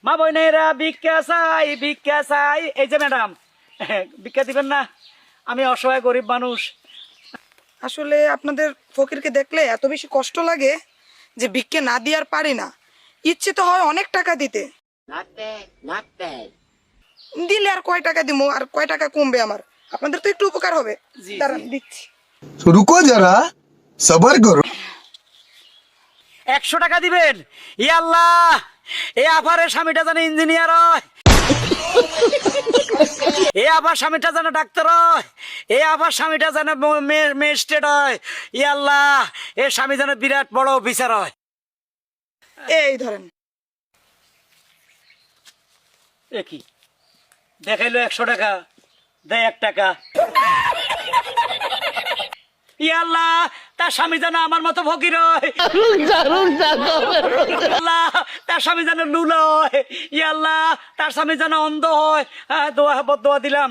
মা বোনেরা ভিক্ষা চাই। এই যে ম্যাডাম, ভিক্ষা দিবেন না? আমি অসহায় গরিব মানুষ। আসলে আপনাদের ফকিরকে দেখলে এত বেশি কষ্ট লাগে যে ভিক্ষে না দিয়ে আর পারি না। ইচ্ছে তো হয় অনেক টাকা দিতে, দিলে আর কয় টাকা দিব, আর কয় টাকা কমবে আমার? আপনাদের তো একটু উপকার হবে। জি, দাঁড়ান জি। দিচ্ছি। रुको जरा सबर करो 100 টাকা দিবেন? ই আল্লাহ, এ আফারের স্বামীটা যেন ইঞ্জিনিয়ার হয়, এ আবার স্বামীটা যেন ডাক্তার হয়, এ আবার স্বামীটা যেন ম্যাজিস্ট্রেট হয়। ই আল্লাহ, এ স্বামী যেন বিরাট বড় অফিসার হয়। এই ধরেন। এ কি দেখাইলো 100 টাকা, দেয় 1 টাকা। ই আল্লাহ, তার স্বামী যেন আমার মতো ফকির হয়। আল্লাহ, তার স্বামী যেন লুলা হয়। ই আল্লাহ, তার স্বামী যেন অন্ধ হয়। দোয়া বদোয়া দিলাম।